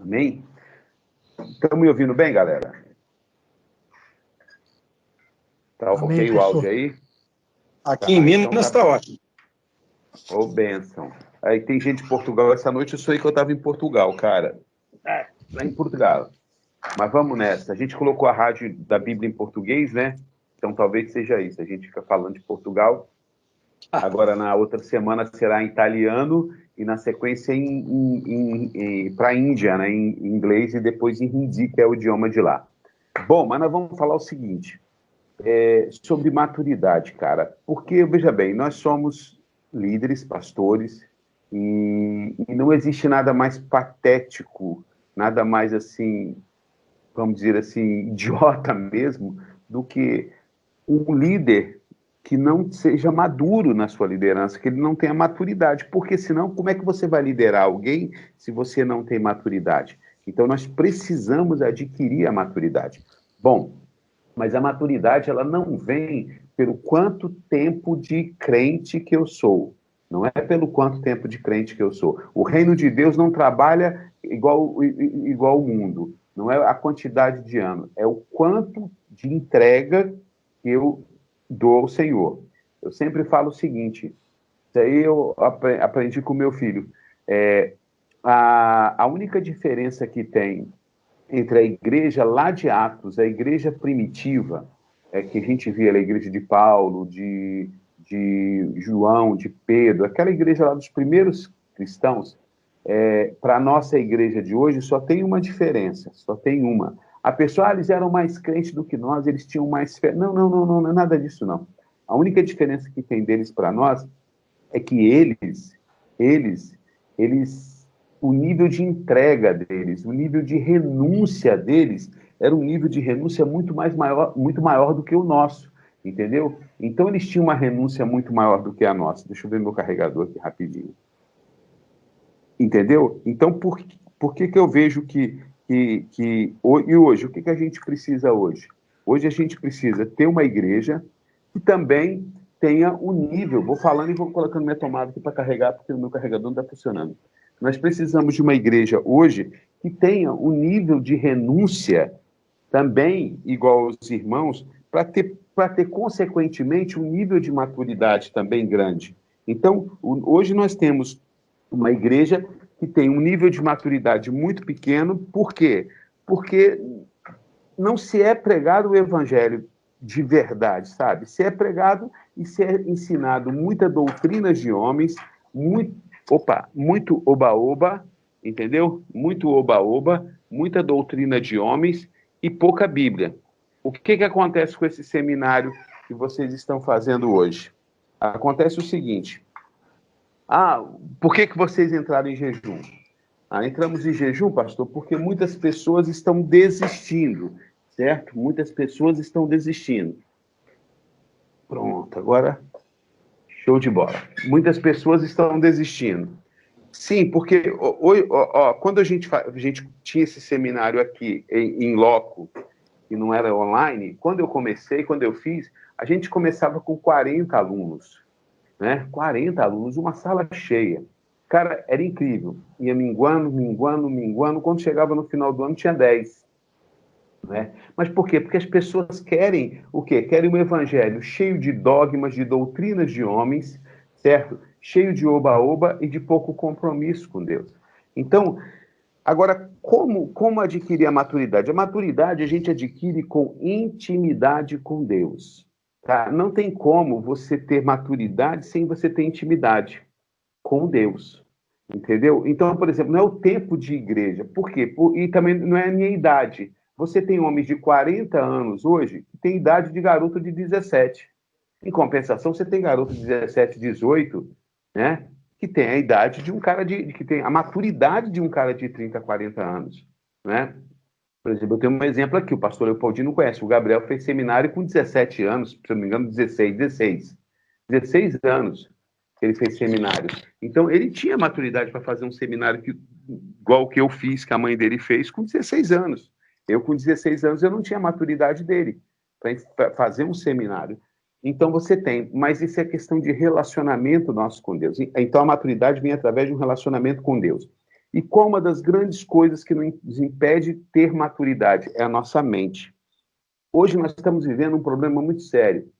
Amém? Estão me ouvindo bem, galera? Tá Amém, ok o áudio aí? Aqui em Minas então está ótimo. Ô, bênção. Aí tem gente de Portugal. Essa noite eu sonhei que eu estava em Portugal, cara. Lá em Portugal. Mas vamos nessa. A gente colocou a rádio da Bíblia em português, né? Então talvez seja isso. A gente fica falando de Portugal. Agora, na outra semana, será em italiano e, na sequência, para a Índia, né? Em inglês e depois em hindi, que é o idioma de lá. Bom, mas nós vamos falar o seguinte, sobre maturidade, cara. Porque, veja bem, nós somos líderes, pastores, e não existe nada mais patético, nada mais, assim, vamos dizer assim, idiota mesmo, do que um líder que não seja maduro na sua liderança, que ele não tenha maturidade, porque senão como é que você vai liderar alguém se você não tem maturidade? Então nós precisamos adquirir a maturidade. Bom, mas a maturidade ela não vem pelo quanto tempo de crente que eu sou. Não é pelo quanto tempo de crente que eu sou. O reino de Deus não trabalha igual o mundo. Não é a quantidade de anos, é o quanto de entrega que eu dou ao Senhor. Eu sempre falo o seguinte, isso aí eu aprendi com meu filho. A única diferença que tem entre a igreja lá de Atos, a igreja primitiva, que a gente via a igreja de Paulo, de João, de Pedro, aquela igreja lá dos primeiros cristãos, para a nossa igreja de hoje só tem uma diferença, só tem uma. A pessoa, eles eram mais crentes do que nós, eles tinham mais fé. Não, não é nada disso, não. A única diferença que tem deles para nós é que eles, o nível de entrega deles, o nível de renúncia deles, era um nível de renúncia muito maior do que o nosso, entendeu? Então, eles tinham uma renúncia muito maior do que a nossa. Deixa eu ver meu carregador aqui rapidinho. Entendeu? Então, por que eu vejo e hoje, o que a gente precisa hoje? Hoje a gente precisa ter uma igreja que também tenha um nível, vou falando e vou colocando minha tomada aqui para carregar, porque o meu carregador não está funcionando. Nós precisamos de uma igreja hoje que tenha um nível de renúncia também igual aos irmãos, para ter, consequentemente, um nível de maturidade também grande. Então, hoje nós temos uma igreja que tem um nível de maturidade muito pequeno. Por quê? Porque não se é pregado o evangelho de verdade, sabe? Se é pregado e se é ensinado muita doutrina de homens, muito oba-oba, entendeu? Muito oba-oba, muita doutrina de homens e pouca Bíblia. O que acontece com esse seminário que vocês estão fazendo hoje? Acontece o seguinte, por que vocês entraram em jejum? Entramos em jejum, pastor, porque muitas pessoas estão desistindo, certo? Muitas pessoas estão desistindo. Pronto, agora, show de bola. Muitas pessoas estão desistindo. Sim, porque quando a gente tinha esse seminário aqui em loco, que não era online, quando eu fiz, a gente começava com 40 alunos, né? 40 alunos, uma sala cheia. Cara, era incrível. Ia minguando. Quando chegava no final do ano, tinha 10. Né? Mas por quê? Porque as pessoas querem o quê? Querem um evangelho cheio de dogmas, de doutrinas de homens, certo? Cheio de oba-oba e de pouco compromisso com Deus. Então, agora, como adquirir a maturidade? A maturidade a gente adquire com intimidade com Deus. Tá? Não tem como você ter maturidade sem você ter intimidade com Deus. Entendeu? Então, por exemplo, não é o tempo de igreja. Por quê? E também não é a minha idade. Você tem homens de 40 anos hoje que tem idade de garoto de 17. Em compensação, você tem garoto de 17, 18, né? Que tem a idade de um cara que tem a maturidade de um cara de 30, 40 anos, né? Por exemplo, eu tenho um exemplo aqui, o pastor Leopoldino conhece, o Gabriel fez seminário com 17 anos, se não me engano, 16 anos que ele fez seminário. Então, ele tinha maturidade para fazer um seminário igual o que eu fiz, que a mãe dele fez, com 16 anos. Eu, com 16 anos, eu não tinha a maturidade dele para fazer um seminário. Então, você tem, mas isso é questão de relacionamento nosso com Deus. Então, a maturidade vem através de um relacionamento com Deus. E qual uma das grandes coisas que nos impede de ter maturidade? É a nossa mente. Hoje nós estamos vivendo um problema muito sério,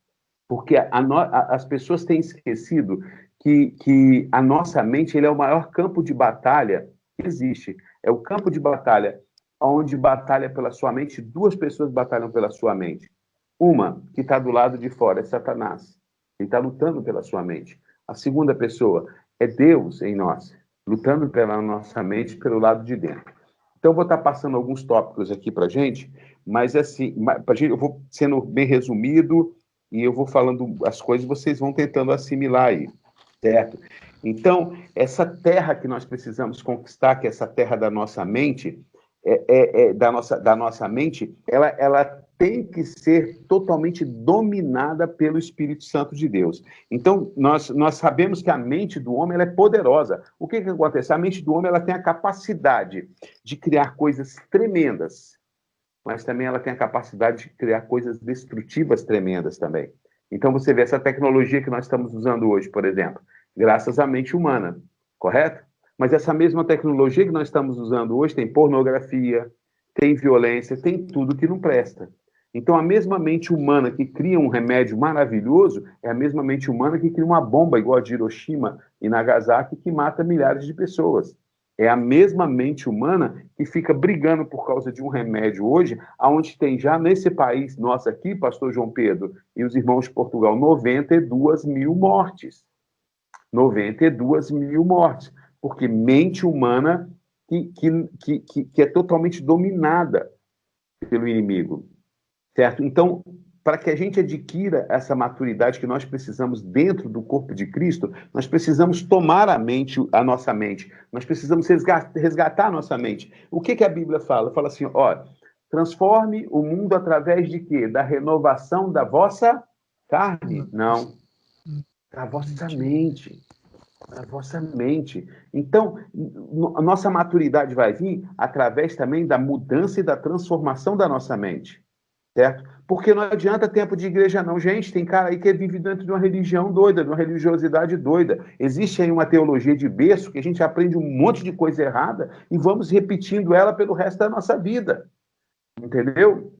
porque as pessoas têm esquecido que a nossa mente ele é o maior campo de batalha que existe. É o campo de batalha onde batalha pela sua mente, duas pessoas batalham pela sua mente. Uma, que está do lado de fora, é Satanás. Ele está lutando pela sua mente. A segunda pessoa é Deus em nós, lutando pela nossa mente, pelo lado de dentro. Então, eu vou estar passando alguns tópicos aqui para a gente, mas assim, eu vou sendo bem resumido e eu vou falando as coisas e vocês vão tentando assimilar aí, certo? Então, essa terra que nós precisamos conquistar, que é essa terra da nossa mente, da nossa mente, ela tem que ser totalmente dominada pelo Espírito Santo de Deus. Então, nós sabemos que a mente do homem ela é poderosa. O que acontece? A mente do homem ela tem a capacidade de criar coisas tremendas, mas também ela tem a capacidade de criar coisas destrutivas tremendas também. Então, você vê essa tecnologia que nós estamos usando hoje, por exemplo, graças à mente humana, correto? Mas essa mesma tecnologia que nós estamos usando hoje tem pornografia, tem violência, tem tudo que não presta. Então, a mesma mente humana que cria um remédio maravilhoso é a mesma mente humana que cria uma bomba igual a de Hiroshima e Nagasaki que mata milhares de pessoas. É a mesma mente humana que fica brigando por causa de um remédio hoje, onde tem já nesse país nosso aqui, pastor João Pedro e os irmãos de Portugal, 92 mil mortes. 92 mil mortes. Porque mente humana que é totalmente dominada pelo inimigo. Certo? Então, para que a gente adquira essa maturidade que nós precisamos dentro do corpo de Cristo, nós precisamos tomar a nossa mente. Nós precisamos resgatar a nossa mente. O que a Bíblia fala? Fala assim, ó, transforme o mundo através de quê? Da renovação da vossa carne? Não. Da vossa mente. Da vossa mente. Então, a nossa maturidade vai vir através também da mudança e da transformação da nossa mente. Certo? Porque não adianta tempo de igreja não. Gente, tem cara aí que vive dentro de uma religião doida, de uma religiosidade doida. Existe aí uma teologia de berço que a gente aprende um monte de coisa errada e vamos repetindo ela pelo resto da nossa vida. Entendeu?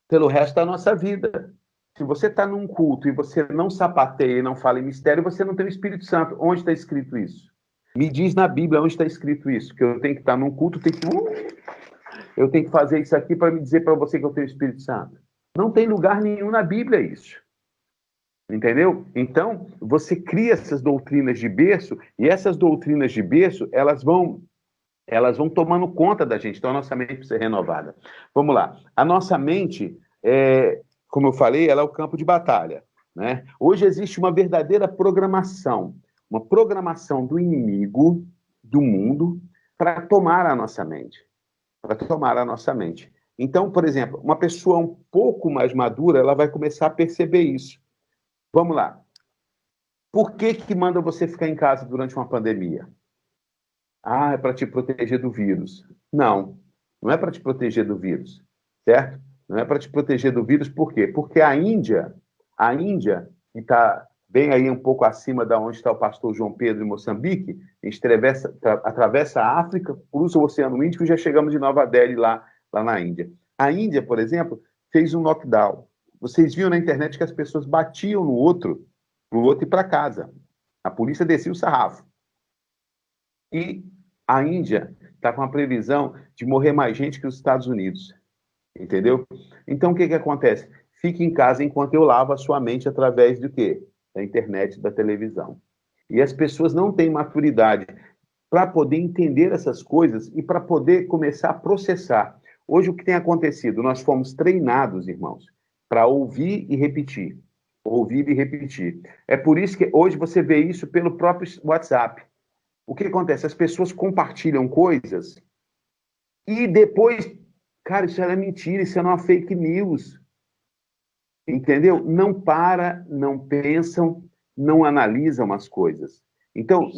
Pelo resto da nossa vida. Se você está num culto e você não sapateia e não fala em mistério, você não tem o Espírito Santo. Onde está escrito isso? Me diz na Bíblia onde está escrito isso. Que eu tenho que estar num culto, eu tenho que fazer isso aqui para me dizer para você que eu tenho o Espírito Santo. Não tem lugar nenhum na Bíblia isso. Entendeu? Então, você cria essas doutrinas de berço, e essas doutrinas de berço, elas vão tomando conta da gente. Então, a nossa mente precisa ser renovada. Vamos lá. A nossa mente, como eu falei, ela é o campo de batalha. Né? Hoje existe uma verdadeira programação. Uma programação do inimigo, do mundo, para tomar a nossa mente. Para tomar a nossa mente. Então, por exemplo, uma pessoa um pouco mais madura, ela vai começar a perceber isso. Vamos lá. Por que manda você ficar em casa durante uma pandemia? Ah, é para te proteger do vírus. Não, não é para te proteger do vírus, certo? Não é para te proteger do vírus, por quê? Porque a Índia, que está bem aí um pouco acima da onde está o pastor João Pedro, em Moçambique, a gente atravessa a África, cruza o Oceano Índico e já chegamos em Nova Delhi, lá na Índia. A Índia, por exemplo, fez um lockdown. Vocês viram na internet que as pessoas batiam no outro, para o outro ir para casa. A polícia descia o sarrafo. E a Índia está com a previsão de morrer mais gente que os Estados Unidos. Entendeu? Então, o que acontece? Fique em casa enquanto eu lavo a sua mente através do quê? Da internet, da televisão. E as pessoas não têm maturidade para poder entender essas coisas e para poder começar a processar. Hoje, o que tem acontecido? Nós fomos treinados, irmãos, para ouvir e repetir. Ouvir e repetir. É por isso que hoje você vê isso pelo próprio WhatsApp. O que acontece? As pessoas compartilham coisas e depois, cara, isso era mentira, isso é uma fake news. Entendeu? Não não pensam, não analisam as coisas. Então,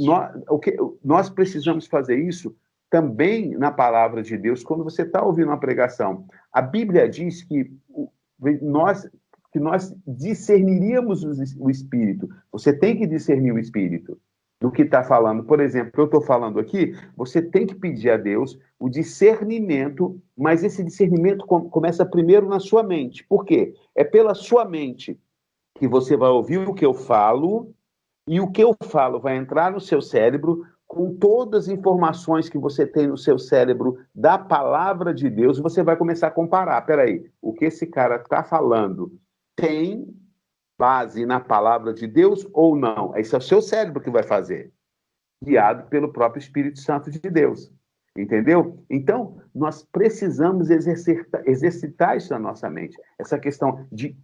nós precisamos fazer isso também na palavra de Deus, quando você está ouvindo uma pregação. A Bíblia diz que nós discerniríamos o Espírito. Você tem que discernir o Espírito. do que está falando. Por exemplo, o que eu estou falando aqui, você tem que pedir a Deus o discernimento, mas esse discernimento começa primeiro na sua mente. Por quê? É pela sua mente que você vai ouvir o que eu falo, e o que eu falo vai entrar no seu cérebro com todas as informações que você tem no seu cérebro da palavra de Deus, e você vai começar a comparar. Peraí, o que esse cara está falando tem base na palavra de Deus ou não? Esse é o seu cérebro que vai fazer, guiado pelo próprio Espírito Santo de Deus. Entendeu? Então, nós precisamos exercitar isso na nossa mente. Essa questão de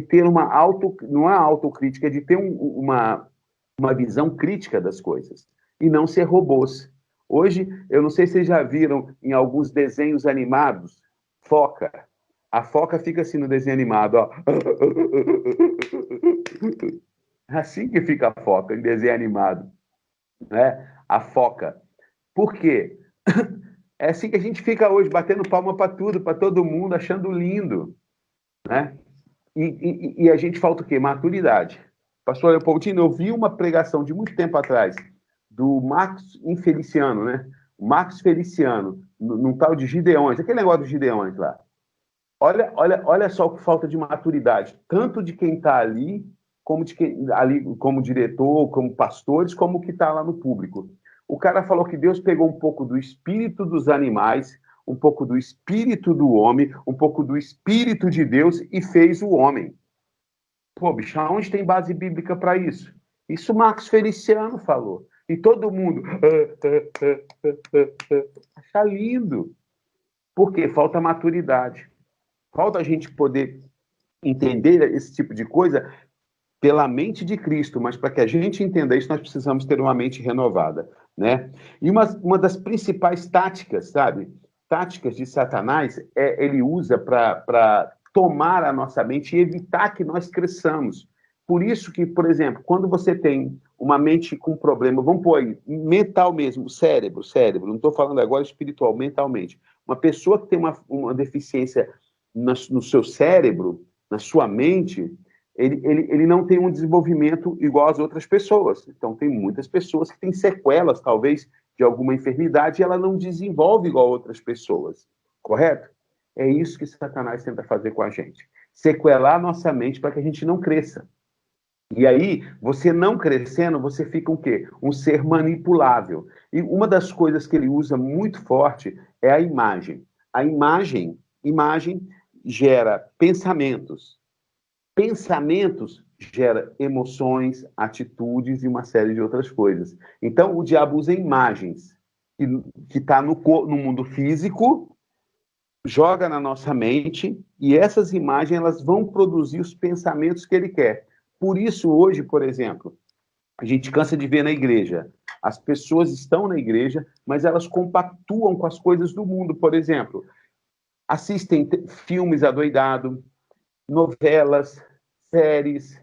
ter não é autocrítica, é de ter uma visão crítica das coisas. E não ser robôs. Hoje, eu não sei se vocês já viram em alguns desenhos animados, foca. A foca fica assim no desenho animado, ó. É assim que fica a foca em desenho animado, né? A foca. Por quê? É assim que a gente fica hoje, batendo palma para tudo, para todo mundo, achando lindo, né? E a gente falta o quê? Maturidade. Pastor Leopoldino, eu vi uma pregação de muito tempo atrás, do Marcos Feliciano, né? O Marcos Feliciano, num tal de Gideões, aquele negócio dos Gideões lá. Olha só o que falta de maturidade, tanto de quem está ali, como de quem ali, como diretor, como pastores, como o que está lá no público. O cara falou que Deus pegou um pouco do espírito dos animais, um pouco do espírito do homem, um pouco do espírito de Deus e fez o homem. Pô, bicho, onde tem base bíblica para isso? Isso Marcos Feliciano falou. E todo mundo acha lindo. Por quê? Falta maturidade. Falta a gente poder entender esse tipo de coisa pela mente de Cristo, mas para que a gente entenda isso, nós precisamos ter uma mente renovada, né? E uma das principais táticas, sabe? Táticas de Satanás, ele usa para tomar a nossa mente e evitar que nós cresçamos. Por isso que, por exemplo, quando você tem uma mente com problema, vamos pôr aí, mental mesmo, cérebro, não estou falando agora espiritual, mentalmente. Uma pessoa que tem uma deficiência no seu cérebro, na sua mente, ele não tem um desenvolvimento igual às outras pessoas. Então, tem muitas pessoas que têm sequelas, talvez, de alguma enfermidade, e ela não desenvolve igual a outras pessoas. Correto? É isso que Satanás tenta fazer com a gente. Sequelar a nossa mente para que a gente não cresça. E aí, você não crescendo, você fica o quê? Um ser manipulável. E uma das coisas que ele usa muito forte é a imagem. A imagem gera pensamentos. Pensamentos gera emoções, atitudes e uma série de outras coisas. Então, o diabo usa imagens que está no mundo físico, joga na nossa mente, e essas imagens elas vão produzir os pensamentos que ele quer. Por isso, hoje, por exemplo, a gente cansa de ver na igreja. As pessoas estão na igreja, mas elas compactuam com as coisas do mundo. Por exemplo, assistem filmes adoidado, novelas, séries,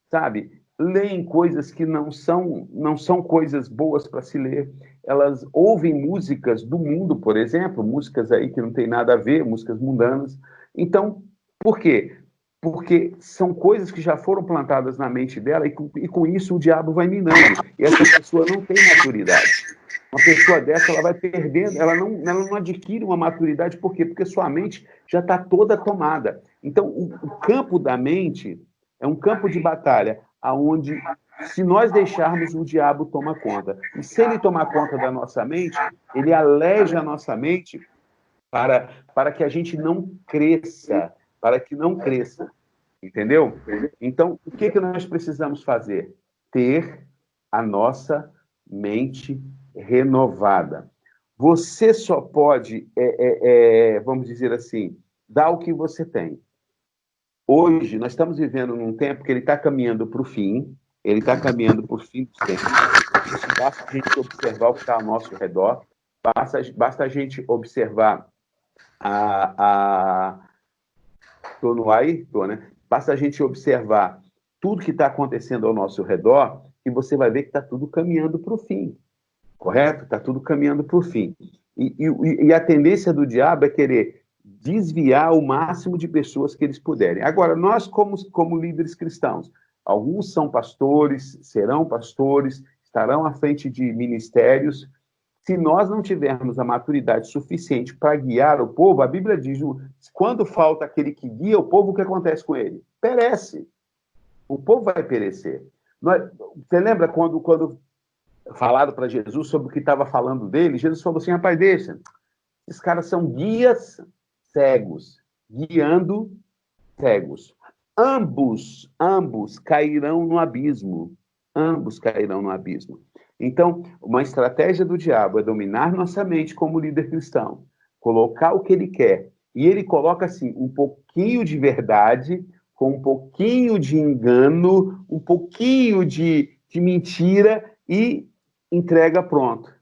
sabe? Leem coisas que não são coisas boas para se ler. Elas ouvem músicas do mundo, por exemplo, músicas aí que não tem nada a ver, músicas mundanas. Então, por quê? Porque são coisas que já foram plantadas na mente dela e com isso o diabo vai minando. E essa pessoa não tem maturidade. Uma pessoa dessa, ela vai perdendo, ela não adquire uma maturidade, por quê? Porque sua mente já está toda tomada. Então, o campo da mente é um campo de batalha, onde, se nós deixarmos, o diabo toma conta. E se ele tomar conta da nossa mente, ele aleja a nossa mente para que a gente não cresça, entendeu? Então, o que nós precisamos fazer? Ter a nossa mente renovada. Você só pode, vamos dizer assim, dar o que você tem. Hoje, nós estamos vivendo num tempo que ele está caminhando para o fim, ele está caminhando para o fim dos tempos. Isso basta a gente observar o que está ao nosso redor, basta a gente observar Estou no ar aí? Estou, né? Basta a gente observar tudo que está acontecendo ao nosso redor e você vai ver que está tudo caminhando para o fim. Correto? Está tudo caminhando para o fim. E a tendência do diabo é querer desviar o máximo de pessoas que eles puderem. Agora, nós, como líderes cristãos, alguns são pastores, serão pastores, estarão à frente de ministérios. Se nós não tivermos a maturidade suficiente para guiar o povo, a Bíblia diz, quando falta aquele que guia o povo, o que acontece com ele? Perece. O povo vai perecer. Você lembra quando falaram para Jesus sobre o que estava falando dele? Jesus falou assim, rapaz, deixa, esses caras são guias cegos, guiando cegos. Ambos cairão no abismo. Ambos cairão no abismo. Então, uma estratégia do diabo é dominar nossa mente como líder cristão, colocar o que ele quer. E ele coloca, assim, um pouquinho de verdade, com um pouquinho de engano, um pouquinho de mentira e entrega pronto.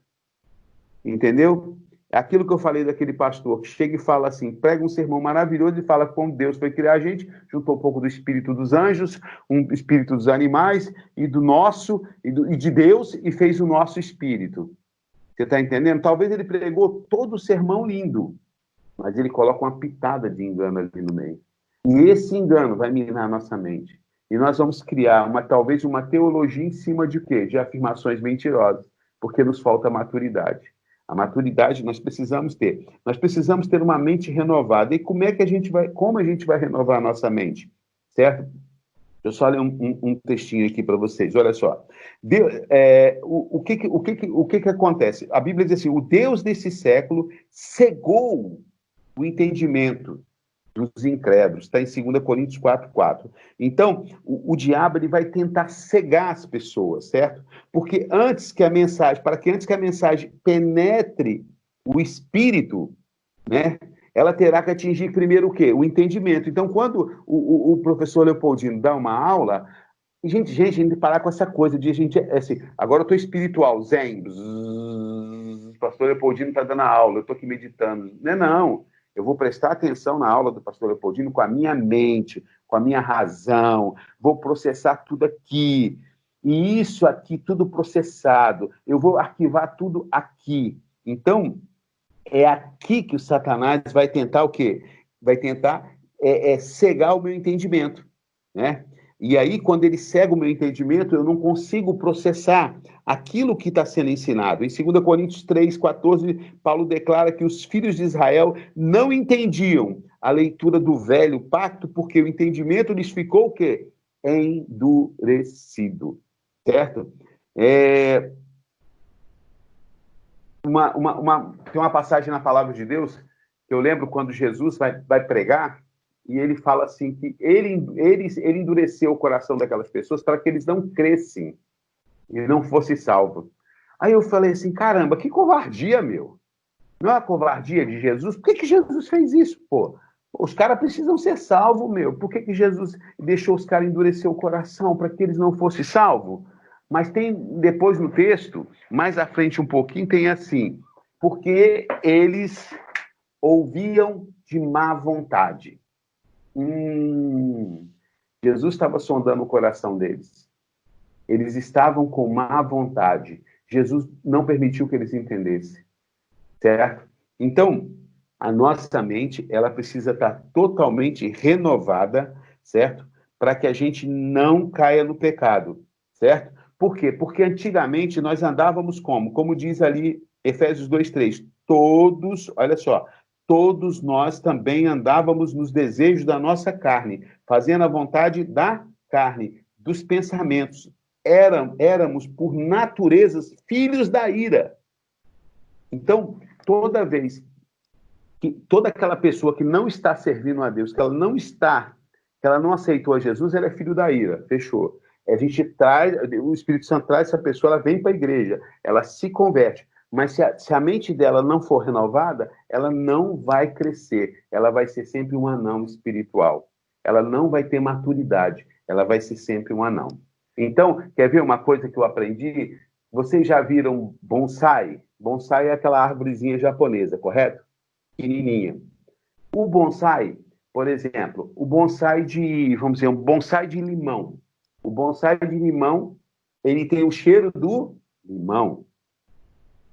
Entendeu? É aquilo que eu falei daquele pastor que chega e fala assim, prega um sermão maravilhoso e fala como Deus foi criar a gente, juntou um pouco do espírito dos anjos, um espírito dos animais e do nosso, e de Deus, e fez o nosso espírito. Você está entendendo? Talvez ele pregou todo o sermão lindo, mas ele coloca uma pitada de engano ali no meio. E esse engano vai minar a nossa mente. E nós vamos criar talvez uma teologia em cima de quê? De afirmações mentirosas, porque nos falta maturidade. A maturidade nós precisamos ter. Nós precisamos ter uma mente renovada. E como a gente vai renovar a nossa mente? Certo? Deixa eu só ler um textinho aqui para vocês. Olha só. O que acontece? A Bíblia diz assim, o Deus desse século cegou o entendimento dos incrédulos. Está em 2 Coríntios 4:4. Então, o diabo ele vai tentar cegar as pessoas, certo? Porque antes que a mensagem penetre o espírito, né, ela terá que atingir primeiro o quê? O entendimento. Então, quando o professor Leopoldino dá uma aula, gente, a gente tem que parar com essa coisa de assim, agora eu estou espiritual, zen, o pastor Leopoldino está dando a aula, eu estou aqui meditando. Não. Eu vou prestar atenção na aula do pastor Leopoldino com a minha mente, com a minha razão, vou processar tudo aqui, e isso aqui, tudo processado, eu vou arquivar tudo aqui. Então, é aqui que o Satanás vai tentar o quê? Vai tentar cegar o meu entendimento, né? E aí, quando ele cega o meu entendimento, eu não consigo processar aquilo que está sendo ensinado. Em 2 Coríntios 3:14, Paulo declara que os filhos de Israel não entendiam a leitura do velho pacto, porque o entendimento lhes ficou o quê? Endurecido. Certo? Tem uma passagem na Palavra de Deus, que eu lembro quando Jesus vai pregar, e ele fala assim, que ele endureceu o coração daquelas pessoas para que eles não crescem e não fossem salvos. Aí eu falei assim, caramba, que covardia, meu. Não é a covardia de Jesus? Por que Jesus fez isso, pô? Os caras precisam ser salvos, meu. Por que Jesus deixou os caras endurecer o coração para que eles não fossem salvos? Mas tem, depois no texto, mais à frente um pouquinho, tem assim, porque eles ouviam de má vontade. Jesus estava sondando o coração deles. Eles estavam com má vontade. Jesus não permitiu que eles entendessem. Certo? Então, a nossa mente, ela precisa estar totalmente renovada, certo? Para que a gente não caia no pecado, certo? Por quê? Porque antigamente nós andávamos como? Como diz ali Efésios 2:3, olha só, todos nós também andávamos nos desejos da nossa carne, fazendo a vontade da carne, dos pensamentos. Éramos, por natureza, filhos da ira. Então, toda vez que toda aquela pessoa que não está servindo a Deus, que ela não aceitou a Jesus, ela é filho da ira, fechou. A gente o Espírito Santo traz essa pessoa, ela vem para a igreja, ela se converte. Mas se a mente dela não for renovada, ela não vai crescer. Ela vai ser sempre um anão espiritual. Ela não vai ter maturidade. Ela vai ser sempre um anão. Então, quer ver uma coisa que eu aprendi? Vocês já viram bonsai? Bonsai é aquela árvorezinha japonesa, correto? Pequenininha. O bonsai, por exemplo, vamos dizer, um bonsai de limão. O bonsai de limão, ele tem o cheiro do limão.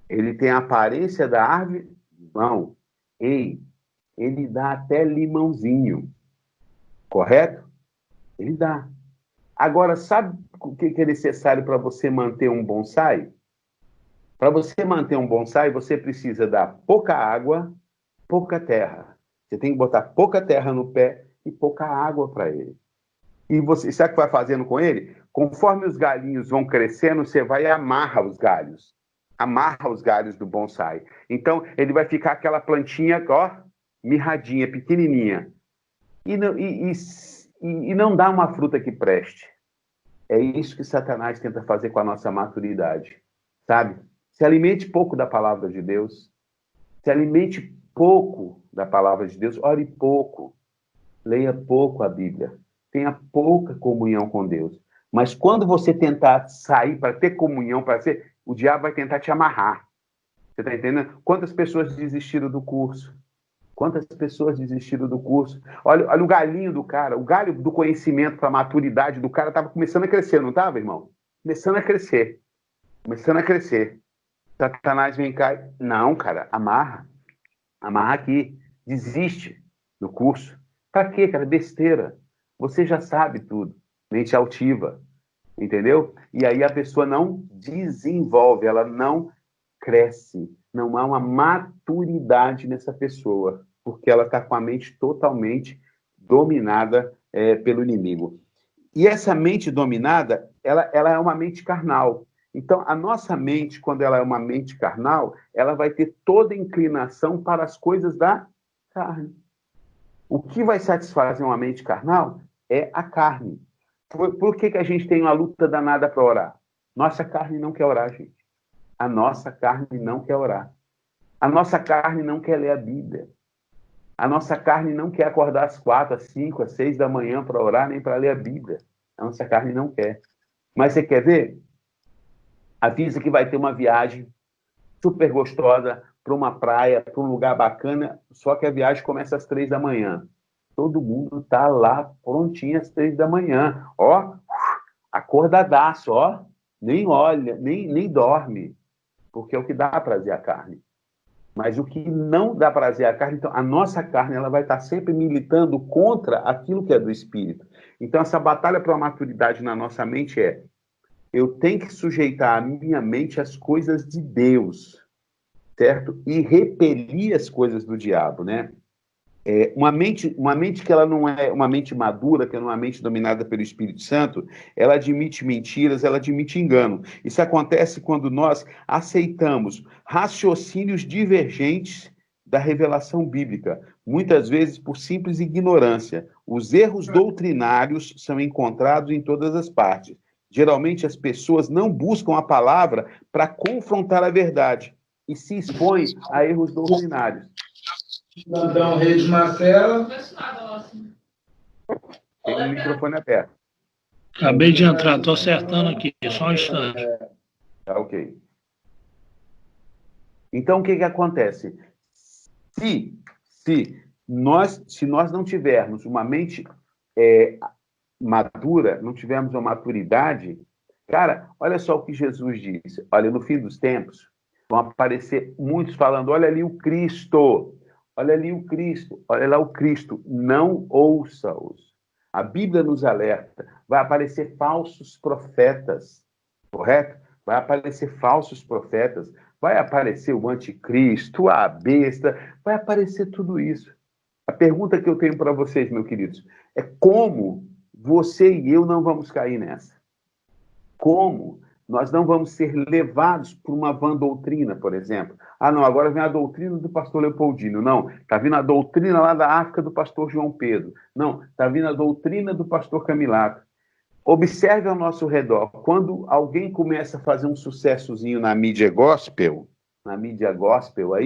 Ele tem a aparência da árvore, limão. Ele dá até limãozinho. Correto? Ele dá. Agora, sabe o que é necessário para você manter um bonsai? Para você manter um bonsai, você precisa dar pouca água, pouca terra. Você tem que botar pouca terra no pé e pouca água para ele. E você, sabe o que vai fazendo com ele? Conforme os galinhos vão crescendo, você vai e amarra os galhos. Amarra os galhos do bonsai. Então, ele vai ficar aquela plantinha, ó, mirradinha, pequenininha. E não dá uma fruta que preste. É isso que Satanás tenta fazer com a nossa maturidade. Sabe? Se alimente pouco da palavra de Deus. Se alimente pouco da palavra de Deus. Ore pouco. Leia pouco a Bíblia. Tenha pouca comunhão com Deus. Mas quando você tentar sair para ter comunhão, o diabo vai tentar te amarrar. Você está entendendo? Quantas pessoas desistiram do curso? Quantas pessoas desistiram do curso? Olha o galinho do cara, o galho do conhecimento para a maturidade do cara estava começando a crescer, não estava, irmão? Começando a crescer. Começando a crescer. Satanás vem cá. Não, cara, amarra. Amarra aqui. Desiste do curso. Para quê, cara? Besteira. Você já sabe tudo. Mente altiva. Entendeu? E aí a pessoa não desenvolve, ela não cresce. Não há uma maturidade nessa pessoa, porque ela está com a mente totalmente dominada pelo inimigo. E essa mente dominada, ela é uma mente carnal. Então, a nossa mente, quando ela é uma mente carnal, ela vai ter toda a inclinação para as coisas da carne. O que vai satisfazer uma mente carnal é a carne. Por que a gente tem uma luta danada para orar? Nossa carne não quer orar, gente. A nossa carne não quer orar. A nossa carne não quer ler a Bíblia. A nossa carne não quer acordar às 4, às 5, às 6 da manhã para orar, nem para ler a Bíblia. A nossa carne não quer. Mas você quer ver? Avisa que vai ter uma viagem super gostosa para uma praia, para um lugar bacana, só que a viagem começa às 3 da manhã. Todo mundo está lá prontinho às 3 da manhã. Ó, acordadaço, ó. Nem olha, nem dorme. Porque é o que dá prazer à carne. Mas o que não dá prazer à carne, então a nossa carne ela vai estar sempre militando contra aquilo que é do Espírito. Então essa batalha para a maturidade na nossa mente é: eu tenho que sujeitar a minha mente às coisas de Deus, certo? E repelir as coisas do diabo, né? Uma mente que ela não é uma mente madura, que é uma mente dominada pelo Espírito Santo, ela admite mentiras, ela admite engano. Isso acontece quando nós aceitamos raciocínios divergentes da revelação bíblica, muitas vezes por simples ignorância. Os erros doutrinários são encontrados em todas as partes. Geralmente as pessoas não buscam a palavra para confrontar a verdade e se expõem a erros doutrinários. Cidadão Reis Marcelo. Tem o microfone aberto. Acabei de entrar, estou acertando aqui, só um instante. Tá ok. Então, o que acontece? Se nós não tivermos uma mente madura, não tivermos uma maturidade, cara, olha só o que Jesus disse. Olha, no fim dos tempos, vão aparecer muitos falando, olha ali o Cristo. Olha ali o Cristo, olha lá o Cristo, não ouça-os. A Bíblia nos alerta, vai aparecer falsos profetas, correto? Vai aparecer falsos profetas, vai aparecer o anticristo, a besta, vai aparecer tudo isso. A pergunta que eu tenho para vocês, meus queridos, é como você e eu não vamos cair nessa? Como nós não vamos ser levados por uma vã doutrina, por exemplo? Ah, não, agora vem a doutrina do pastor Leopoldino. Não, está vindo a doutrina lá da África do pastor João Pedro. Não, está vindo a doutrina do pastor Camilato. Observe ao nosso redor. Quando alguém começa a fazer um sucessozinho na mídia gospel aí,